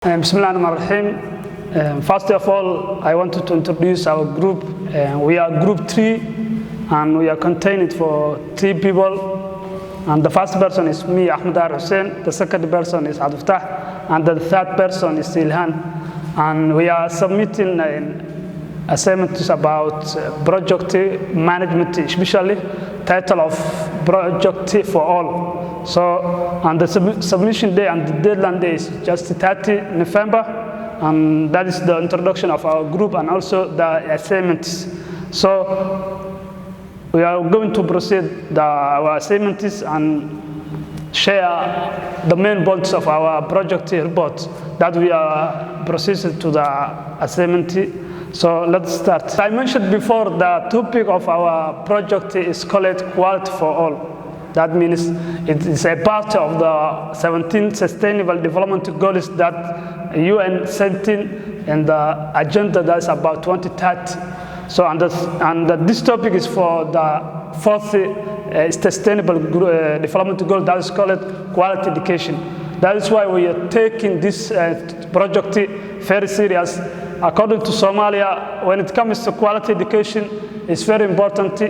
Bismillahirrahmanirrahim. First of all, I wanted to introduce our group. We are group 3, and we are contained for 3 people. And the first person is me, Ahmed Hussein. The second person is Abdul Fattah, and the third person is Ilhan. And we are submitting assignments about project management, especially title of project for all. So, and the submission day and the deadline day is just 30 November, and that is the introduction of our group and also the assignments. So, we are going to proceed our assignments and share the main points of our project report that we are proceeding to the assignment. So let's start. I mentioned before the topic of our project is called Quality for All. That means it is a part of the 17 Sustainable Development Goals that UN set in the agenda that's about 2030. So, this topic is for the 4th Sustainable Development Goal that is called Quality Education. That is why we are taking this project very serious. According to Somalia, when it comes to quality education, it's very important.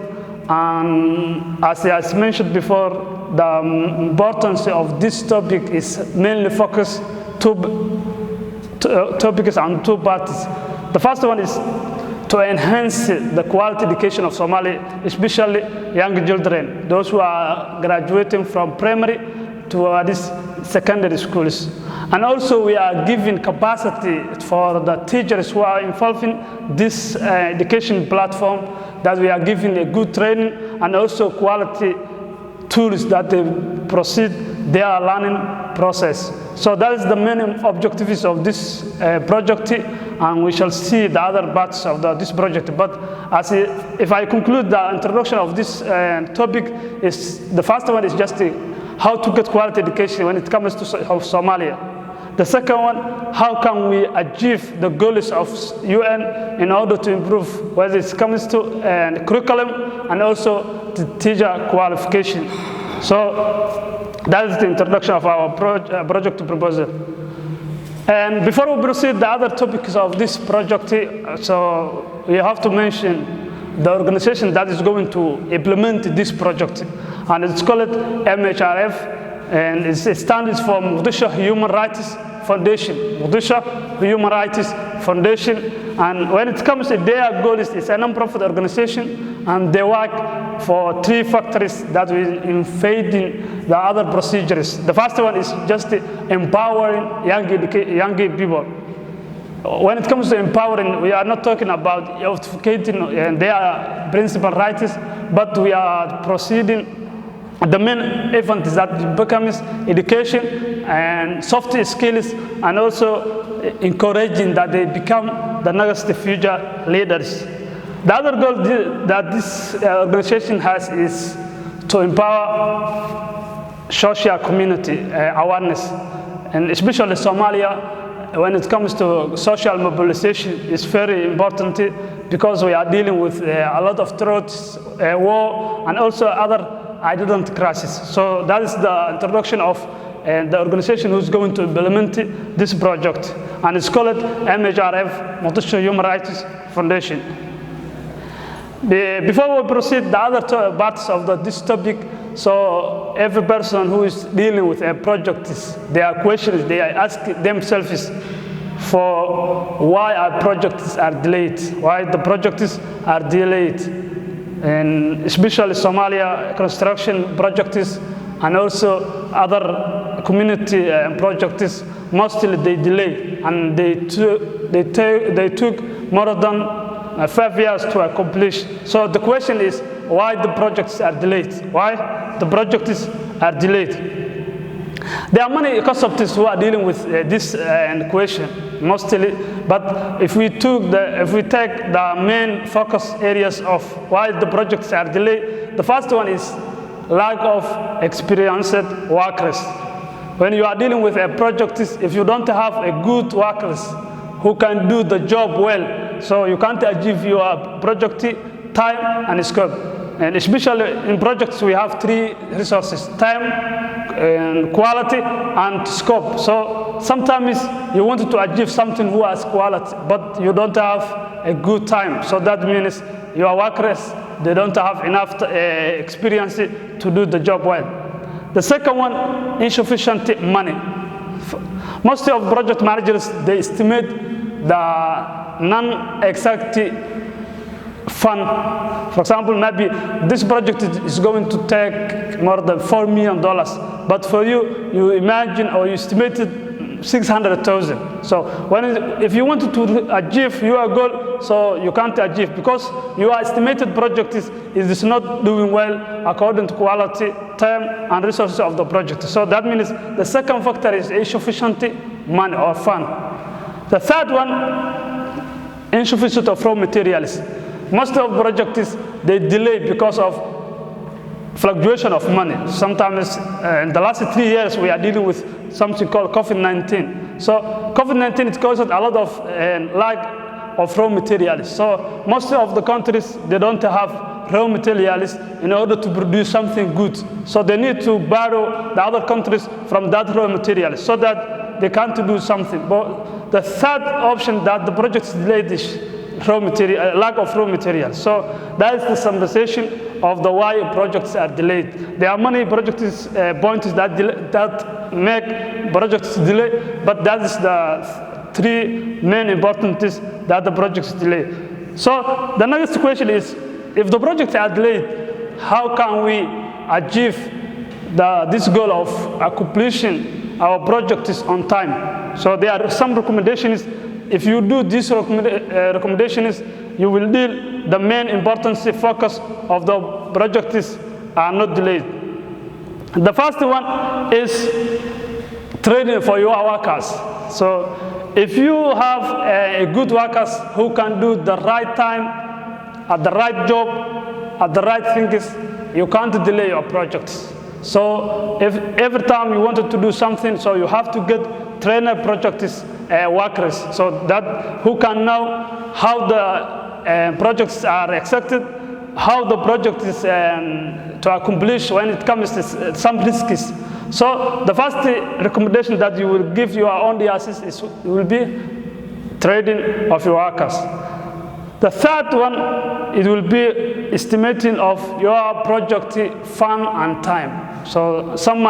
And as mentioned before, the importance of this topic is mainly focused topics on 2 parts. The first one is to enhance the quality education of Somali, especially young children, those who are graduating from primary to these secondary schools. And also we are giving capacity for the teachers who are involved in this education platform, that we are giving a good training and also quality tools that they proceed their learning process. So that is the main objectives of this project, and we shall see the other parts of this project. But if I conclude the introduction of this topic, is the first one is just how to get quality education when it comes to Somalia. The second one, how can we achieve the goals of UN in order to improve whether it comes to curriculum and also the teacher qualification. So that is the introduction of our project proposal. And before we proceed the other topics of this project, so we have to mention the organization that is going to implement this project. And it's called MHRF, and it stands for Mogadishu Human Rights Foundation. Mogadishu Human Rights Foundation. And when it comes to their goal, it's a non-profit organization, and they work for 3 factors that will invade the other procedures. The first one is just empowering young people. When it comes to empowering, we are not talking about advocating their principal rights, but we are proceeding. The main event is that becomes education and soft skills, and also encouraging that they become the next future leaders. The other goal that this organization has is to empower social community awareness, and especially Somalia. When it comes to social mobilization, is very important because we are dealing with a lot of threats, war, and also other identity crisis. So that is the introduction of the organization who's going to implement this project, and it's called MHRF, Mogadishu Human Rights Foundation. Before we proceed the other parts of this topic, so every person who is dealing with a project, their questions they ask themselves for why our projects are delayed, why the projects are delayed. And especially Somalia construction projects and also other community projects, mostly they delay, and they took more than 5 years to accomplish. So the question is why the projects are delayed? Why the projects are delayed? There are many concepts who are dealing with this question mostly, but if we take the main focus areas of why the projects are delayed, the first one is lack of experienced workers. When you are dealing with a project, if you don't have a good workers who can do the job well, so you can't achieve your project time and scope. And especially in projects, we have three resources: time, and quality, and scope. So sometimes you want to achieve something who has quality, but you don't have a good time. So that means your workers, they don't have enough experience to do the job well. The second one, insufficient money. Most of project managers, they estimate the non-exact fund. For example, maybe this project is going to take more than $4 million, but for you, you imagine or you estimated 600,000. So if you want to achieve your goal, so you can't achieve because your estimated project is not doing well according to quality, time, and resources of the project. So that means the second factor is insufficient money or fund. The third one, insufficient of raw materials. Most of projects, they delay because of fluctuation of money. Sometimes in the last 3 years, we are dealing with something called COVID-19. So COVID-19, it causes a lot of lack of raw materials. So most of the countries, they don't have raw materials in order to produce something good. So they need to borrow the other countries from that raw materials so that they can't do something. But the third option that the project is delayed is lack of raw materials. So that is the summarization of the why projects are delayed. There are many projects points that make projects delay, but that is the three main important things that the projects delay. So the next question is, if the projects are delayed, how can we achieve this goal of accomplishing our projects on time? So there are some recommendations. If you do these recommendations, you will deal the main importance focus of the projects are not delayed. The first one is training for your workers. So if you have a good workers who can do the right time, at the right job, at the right things, you can't delay your projects. So if every time you wanted to do something, so you have to get trainer projects workers, so that who can know how the projects are accepted, how the project is to accomplish when it comes to some risks. So the first recommendation that you will give your own DRCs is will be training of your workers. The third one, it will be estimating of your project fund and time. So some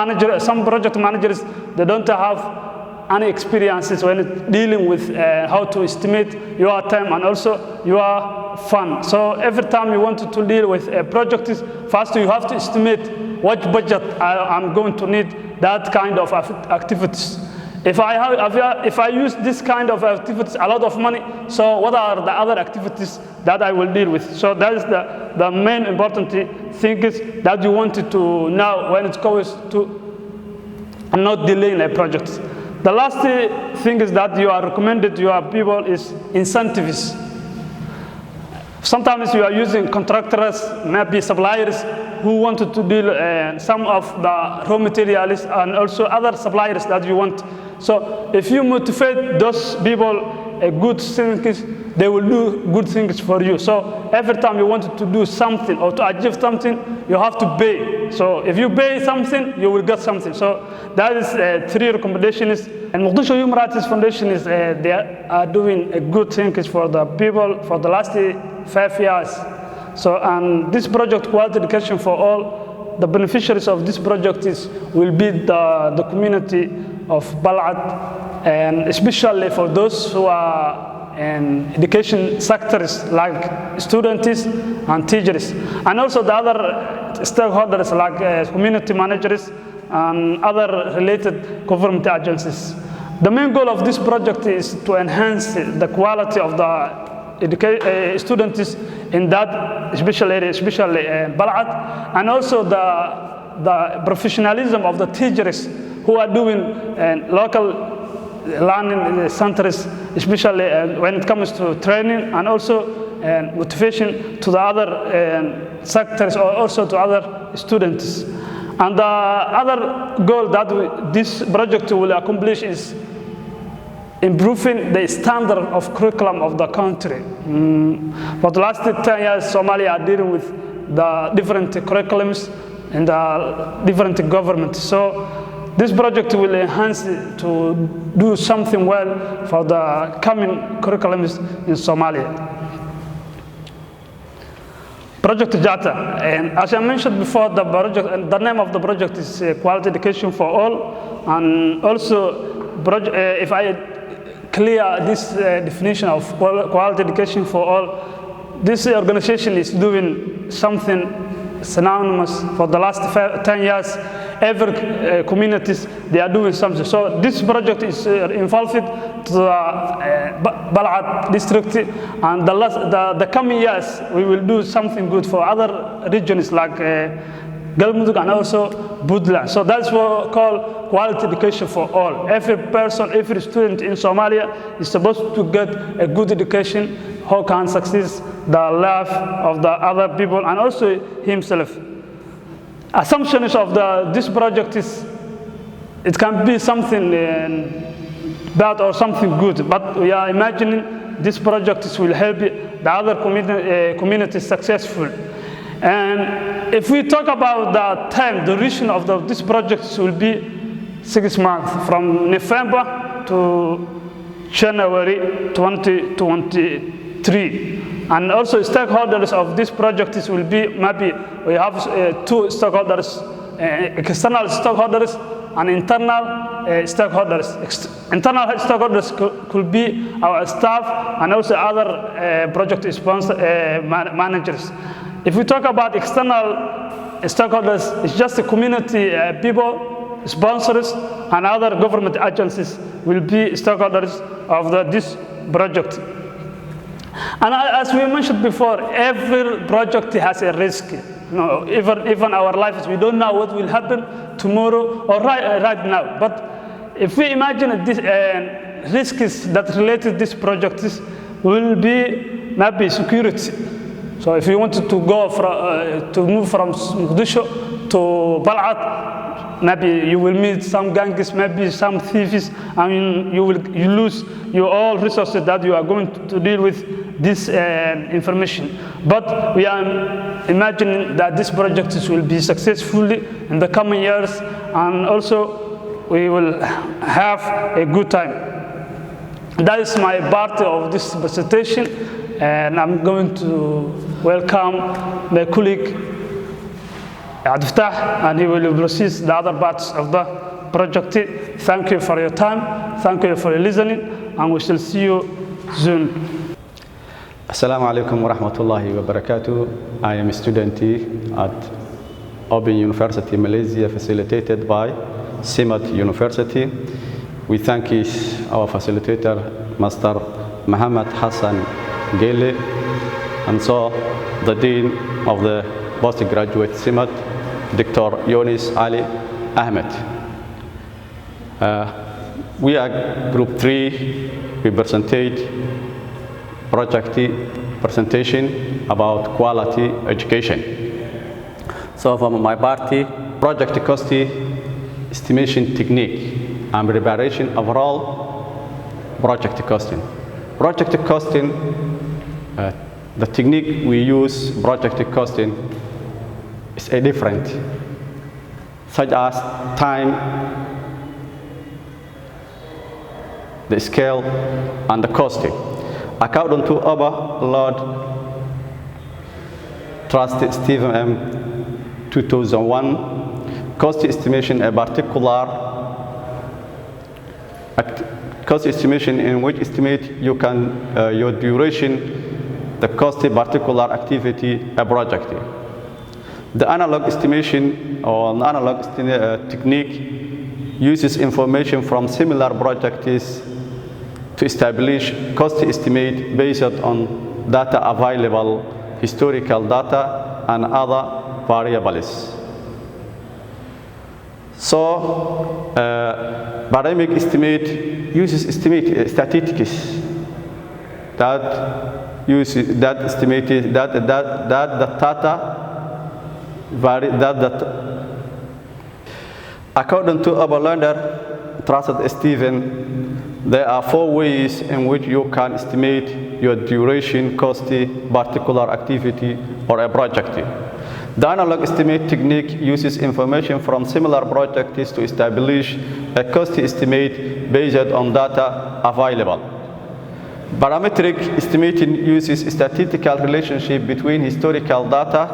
project managers, they don't have any experiences when dealing with how to estimate your time and also your fund. So every time you want to deal with a project, first you have to estimate what budget I'm going to need that kind of activities. If I use this kind of activities, a lot of money, so what are the other activities that I will deal with? So that is the main important thing is that you wanted to know when it comes to not delaying a project. The last thing is that you are recommended to your people is incentives. Sometimes you are using contractors, maybe suppliers who wanted to deal some of the raw materials and also other suppliers that you want. So if you motivate those people good things, they will do good things for you. So every time you want to do something or to achieve something, you have to pay. So if you pay something, you will get something. So that is three recommendations. And Mogadishu Human Rights Foundation is they are doing a good things for the people for the last 5 years. So and this project, Quality Education for All, the beneficiaries of this project will be the community of Balad, and especially for those who are in education sectors like students and teachers, and also the other stakeholders like community managers and other related government agencies. The main goal of this project is to enhance the quality of the students in that special area, especially Balad, and also the professionalism of the teachers who are doing local learning centers, especially when it comes to training and also motivation to the other sectors or also to other students. And the other goal that this project will accomplish is improving the standard of curriculum of the country. For the last 10 years, Somalia are dealing with the different curriculums in the different governments. So this project will enhance it to do something well for the coming curriculums in Somalia. Project JATA, and as I mentioned before, the name of the project is Quality Education for All, and also if I clear this definition of quality education for all, this organization is doing something synonymous for the last 10 years. Every communities, they are doing something. So this project is involved to the Balad district, and the coming years we will do something good for other regions like Galmudug and also Puntland. So that's what we call quality education for all. Every person, every student in Somalia is supposed to get a good education who can succeed the life of the other people and also himself. Assumptions of this project is it can be something bad or something good, but we are imagining this project will help the other communities successful. And if we talk about the time duration of this project, will be 6 months from November to January 2023. And also stakeholders of this project will be maybe we have 2 stakeholders, external stakeholders and internal stakeholders. Internal stakeholders could be our staff and also other project sponsor managers. If we talk about external stakeholders, it's just the community people, sponsors, and other government agencies will be stakeholders of this project. And as we mentioned before, every project has a risk. Even our lives, we don't know what will happen tomorrow or right now. But if we imagine this risks that related to this project will be maybe security. So if you wanted to go to move from Mogadishu to Balad, maybe you will meet some gangs, maybe some thieves, and you lose your all resources that you are going to deal with this information. But we are imagining that this project will be successfully in the coming years, and also we will have a good time. That is my part of this presentation, and I'm going to welcome my colleague Abdulfatah, and he will proceed the other parts of the project. Thank you for your time, thank you for listening, and we shall see you soon. Assalamu alaikum wa rahmatullahi wa barakatuh. I am a student at Open University Malaysia, facilitated by CIMAT University. We thank our facilitator, Master Muhammad Hassan Gele, and so the Dean of the Postgraduate CIMAT, Dr. Yonis Ali Ahmed. We are Group 3. We presentation about quality education. So from my party, project cost estimation technique and preparation overall project costing. Project costing, the technique we use project costing is a different, such as time, the scale, and the costing. According to our Lord Trust Stephen M. 2001, cost estimation a particular cost estimation in which estimate you can your duration, the cost of particular activity, a project. The analog estimation or analog technique uses information from similar projects to establish cost estimate based on data available, historical data, and other variables. So, parametric estimate uses statistics that estimated that the data vary that. According to our learner, Trusted Stephen, there are 4 ways in which you can estimate your duration, cost, particular activity, or a project. The analog estimate technique uses information from similar projects to establish a cost estimate based on data available. Parametric estimating uses statistical relationship between historical data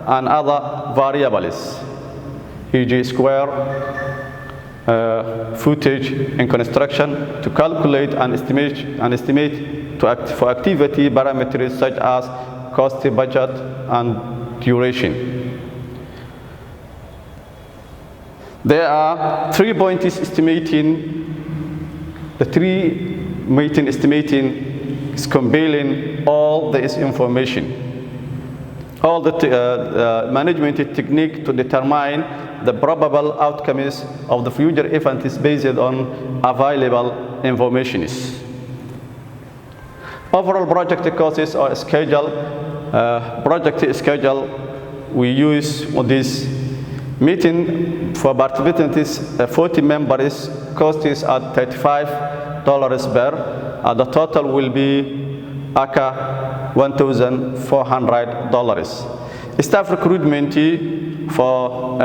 and other variables, e.g. square footage in construction, to calculate and estimate for activity parameters such as cost, budget, and duration. There are 3 points estimating. The 3 meeting estimating is compiling all this information. All the management technique to determine the probable outcomes of the future event is based on available information. Overall project costs or schedule, project schedule we use on this meeting for participants, 40 members, cost is at $35 per, and the total will be aka $1,400. Staff recruitment for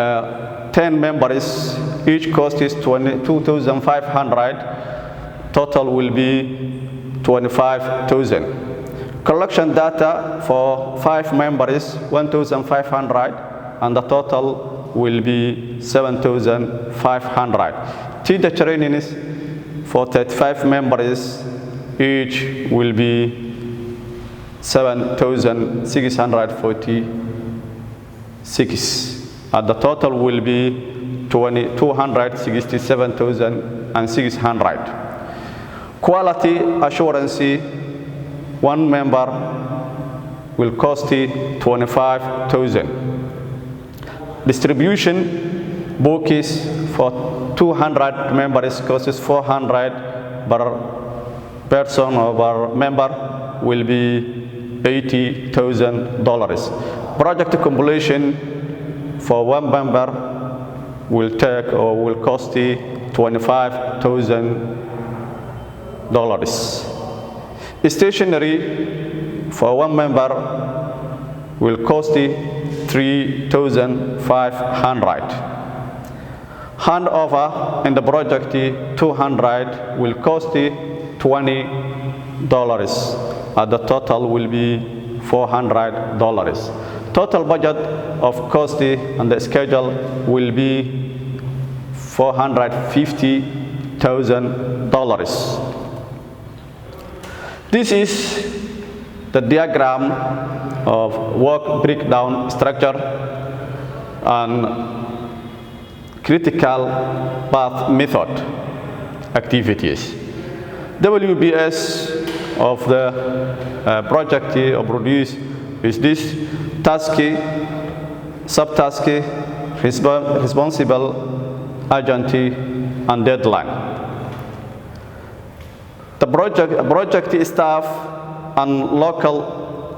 10 members, each cost is $22,500, total will be $25,000. Collection data for 5 members, $1,500, and the total will be $7,500. Teacher trainings for 35 members, each will be $7,646, and the total will be $267,600. Quality assurance, 1 member will cost $25,000. Distribution books for 200 members costs $400 per person or per member will be $80,000. Project completion for 1 member will take or will cost $25,000. Stationery for 1 member will cost $3,500. Handover in the project 200 will cost $20, and the total will be $400. Total budget of cost and the schedule will be $450,000. This is the diagram of work breakdown structure and critical path method activities. WBS of the project or produce is this: task, subtask, responsible agent, and deadline. The project staff and local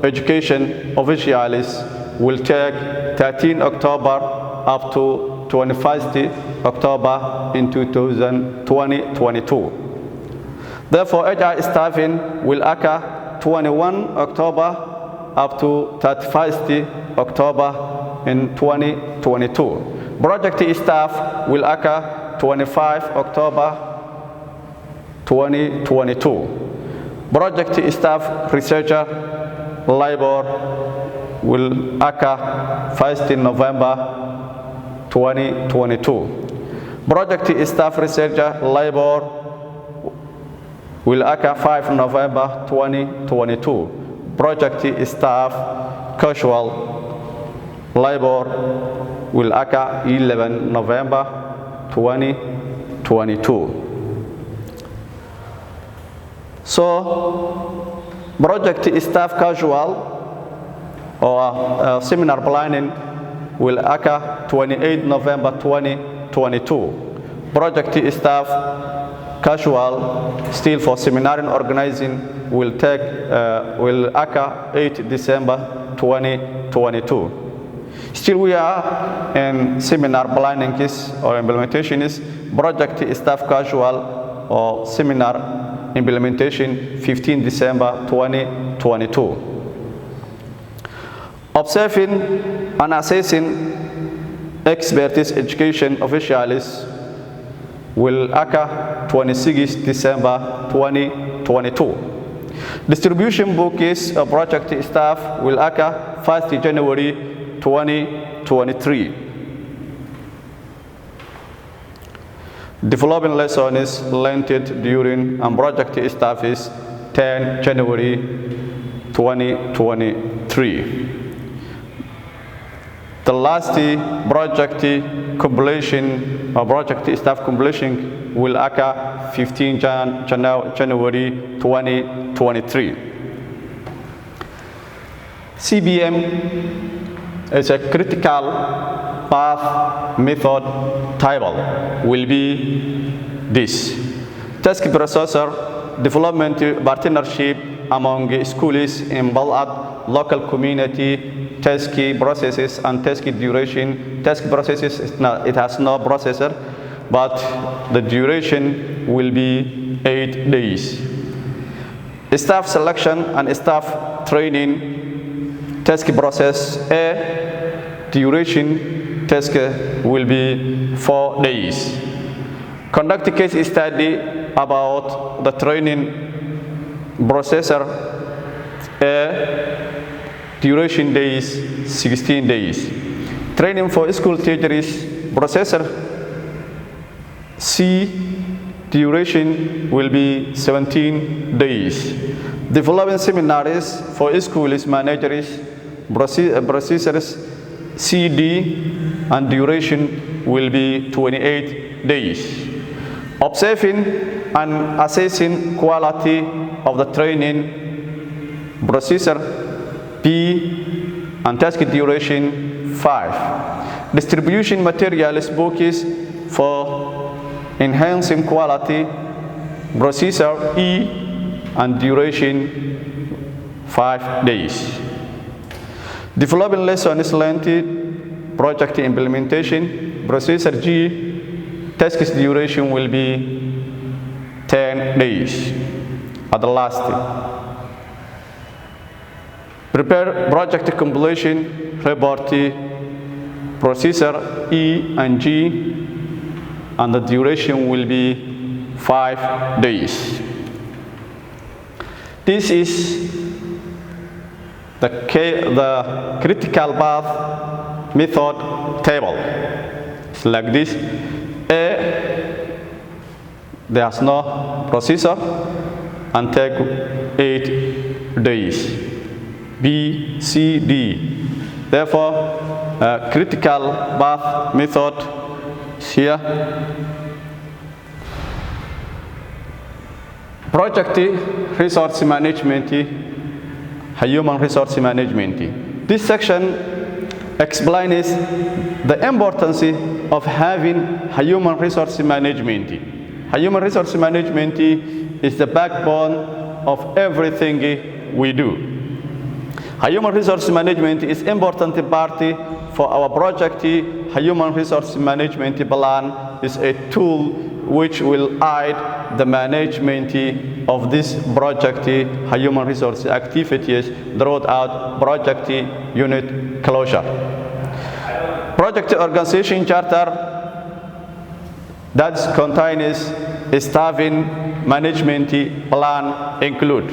education officials will take 13 October up to 21st October in 2022. Therefore, HR staffing will occur 21 October up to 31st October in 2022. Project staff will occur 25 October 2022. Project staff researcher labor will occur 1st November 2022. Project staff researcher labor will occur 5 November 2022. Project staff casual labor will occur 11 November 2022. So, project staff casual or seminar planning will occur 28 November 2022. Project staff casual still for seminar and organizing will occur 8 December 2022. Still we are in seminar planning or implementation is project staff casual or seminar implementation 15 December 2022. Observing and assessing expertise education officials will occur 26 December 2022. Distribution books of project staff will occur 1st January 2023. Developing lessons learned during project staff is 10 January 2023. The last project completion or project staff completion will occur 15 January 2023. CBM is a critical path method table will be this. Task processor development partnership among schools in Balad, local community, task processes and task duration. Task processes, it has no processor, but the duration will be 8 days. Staff selection and staff training, task process A, duration task will be 4 days. Conduct a case study about the training processor A, duration days 16 days. Training for school teachers processor C, duration will be 17 days. Developing seminars for schools managers processors CD and duration will be 28 days. Observing and assessing quality of the training processor P and task duration 5. Distribution materials books for enhancing quality processor E and duration 5 days. Developing lessons learned project implementation processor G, task duration will be 10 days. At the last, prepare project completion report processor E and G, and the duration will be 5 days. This is the critical path method table. It's like this. A, there's no processor and take 8 days. B, C, D. Therefore, critical path method is here. Project resource management, human resource management. This section explains the importance of having human resource management. Human resource management is the backbone of everything we do. Human resource management is important part for our project. Human resource management plan is a tool which will aid the management of this project human resource activities throughout project unit closure. Project organization charter that contains a staffing management plan include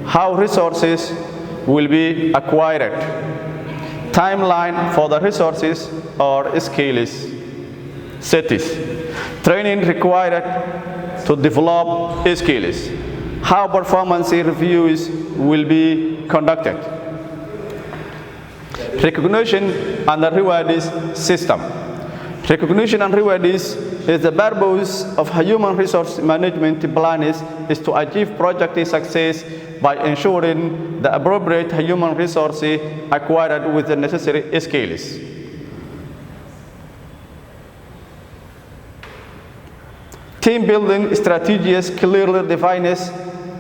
how resources will be acquired, timeline for the resources or skills, cities, training required to develop skills, how performance reviews will be conducted, recognition and rewards system. Recognition and rewards is the purpose of human resource management plan is to achieve project success by ensuring the appropriate human resource acquired with the necessary skills. Team building strategies clearly defines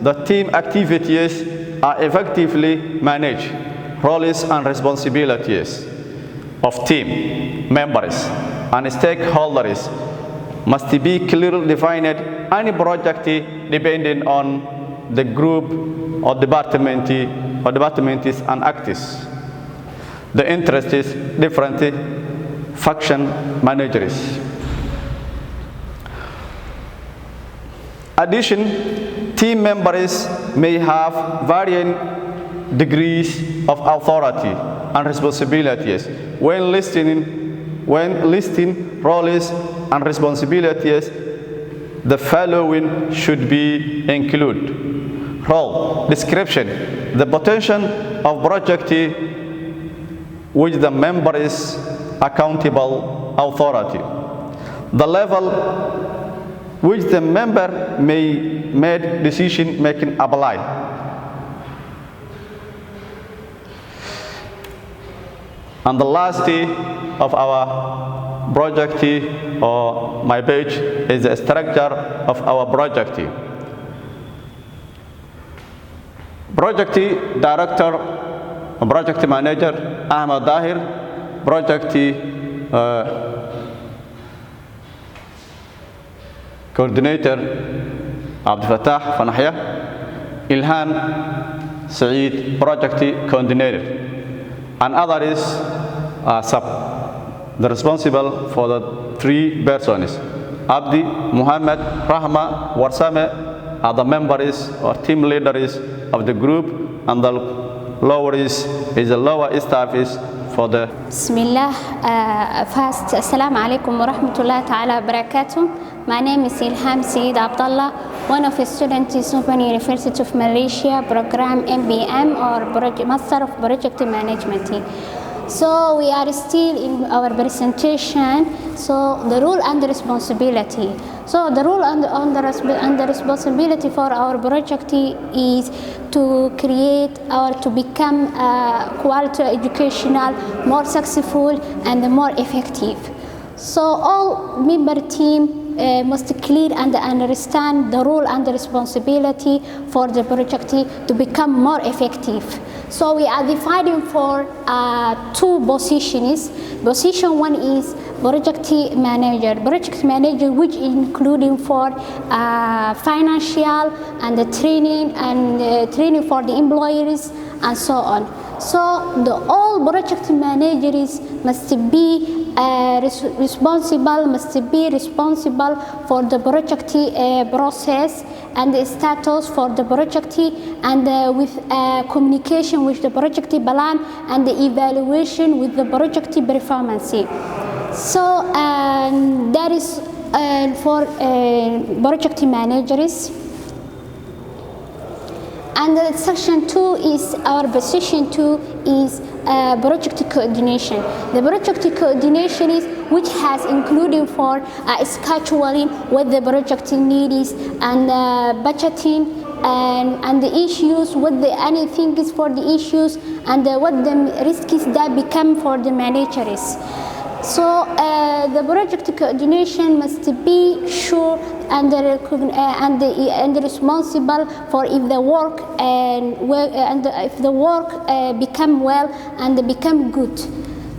the team activities are effectively managed. Roles and responsibilities of team members and stakeholders must be clearly defined. Any project depending on the group or department and actors. the interests different function managers. Addition, team members may have varying degrees of authority and responsibilities when listing roles and responsibilities. The following should be included. Role description: the potential of project which the member is accountable authority. The level which the member may make decision making apply. And the last of our project or my page is the structure of our project. Project director, project manager Ahmed Dahir, project coordinator Abdul Fattah Fanahya, Ilhan Saeed, project coordinator, and others are responsible for the three persons. Abdi, Muhammad, Rahma, Warsame are the members or team leaders of the group, and the lower is the lower staff is for the. Bismillah. First, Assalamu alaikum wa rahmatullahi ta'ala wa barakatuh. My name is Ilham Saeed Abdullah, one of the students in Open University of Malaysia, program MBM or Master of Project Management. So we are still in our presentation. So the role and the responsibility. So the role and the responsibility for our project is to create or to become quality educational, more successful and more effective. So all member team must clear and understand the role and the responsibility for the project to become more effective. So we are dividing for two positions. Position one is project manager. Project manager, which including for financial and the training for the employees and so on. So all project managers must be responsible for the project process and the status for the project, and with communication with the project plan and the evaluation with the project performance. So that is for project managers. And section 2 is our position 2 is project coordination. The project coordination is which has including for scheduling what the project needs and budgeting and the issues, what the anything is for the issues and what the risks that become for the managers. So the project coordination must be sure and responsible for if the work if the work become well and become good.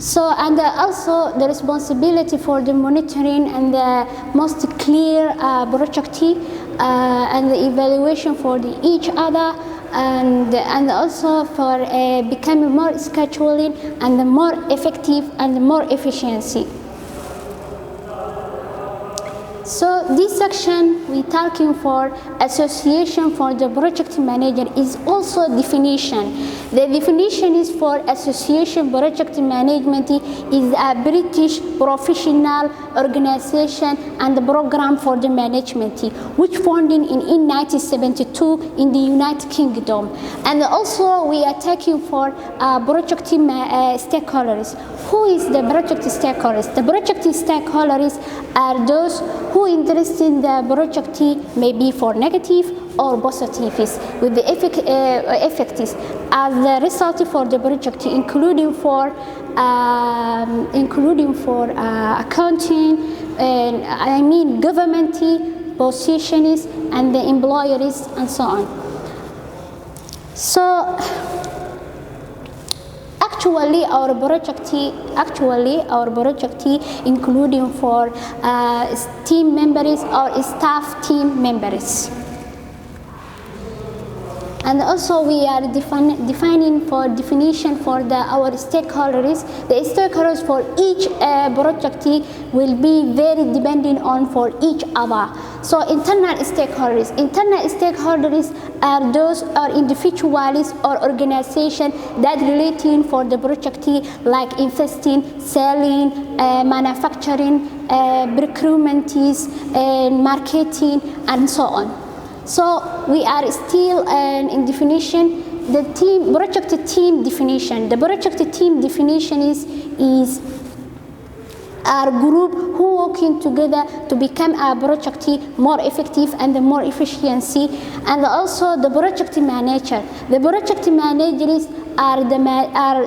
So and also the responsibility for the monitoring and the most clear project and the evaluation for each other. And also for becoming more scheduling and more effective and more efficiency. So this section we talking for association for the project manager is also definition. The definition is for association project management is a British professional organization and program for the management which founded in 1972 in the United Kingdom. And also we are taking for project stakeholders. Who is the project stakeholders? The project stakeholders are those who interested in the project may be for negative or positive with the effects as the result for the project, including for accounting, government positions and the employers and so on. So actually our project including for team members or staff team members. And also we are defining for definition for our stakeholders. The stakeholders for each project will be very depending on for each other. So internal stakeholders are those are individuals or organizations that relating for the project like investing, selling, manufacturing, procurement, marketing, and so on. So we are still in definition. The project team definition. The project team definition is our group who working together to become a project more effective and more efficiency. And also the project manager. The project managers are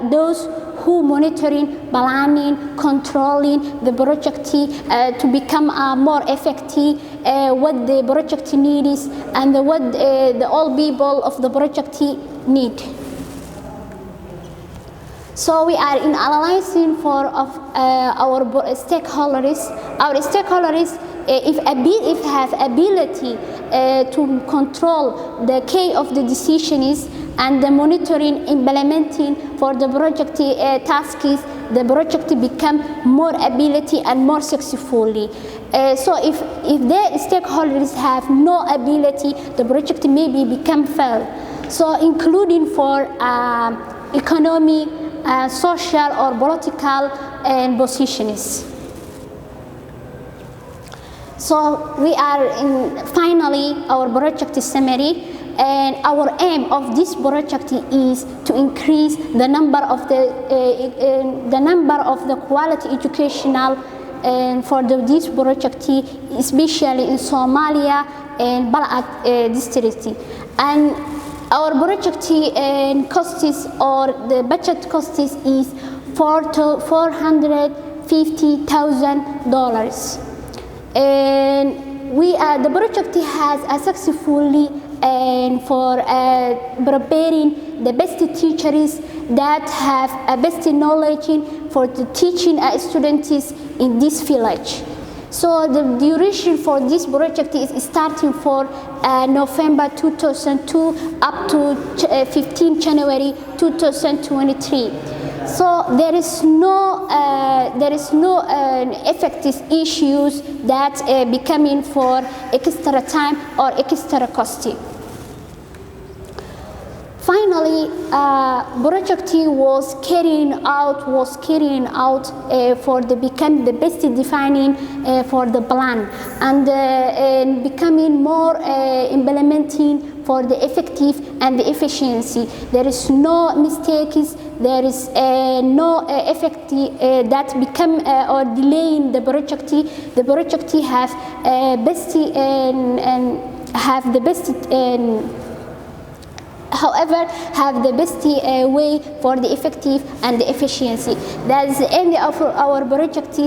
those who monitoring, planning, controlling the project to become more effective, what the project needs and what the all people of the project need. So we are in analyzing for our stakeholders. Our stakeholders, if have ability to control the key of the decisions and the monitoring, implementing for the project tasks, the project become more ability and more successfully. So if the stakeholders have no ability, the project maybe become fail. So including for economy, social or political positions. So we are in finally our project summary, and our aim of this project is to increase the number of the quality educational for this project, especially in Somalia and Balad district. And our project costs or the budget costs is $450,000. And the project has successfully for preparing the best teachers that have a best knowledge for the teaching students in this village. So the duration for this project is starting for November 2002 up to 15 January 2023. So there is no effective issues that becoming for extra time or extra cost. Finally, project was carrying out for the become the best defining for the plan and becoming more implementing for the effective and the efficiency. There is no mistakes. There is no effect that become or delaying the project. The project have best and have the best. However, have the best way for the effective and the efficiency. That is the end of our project.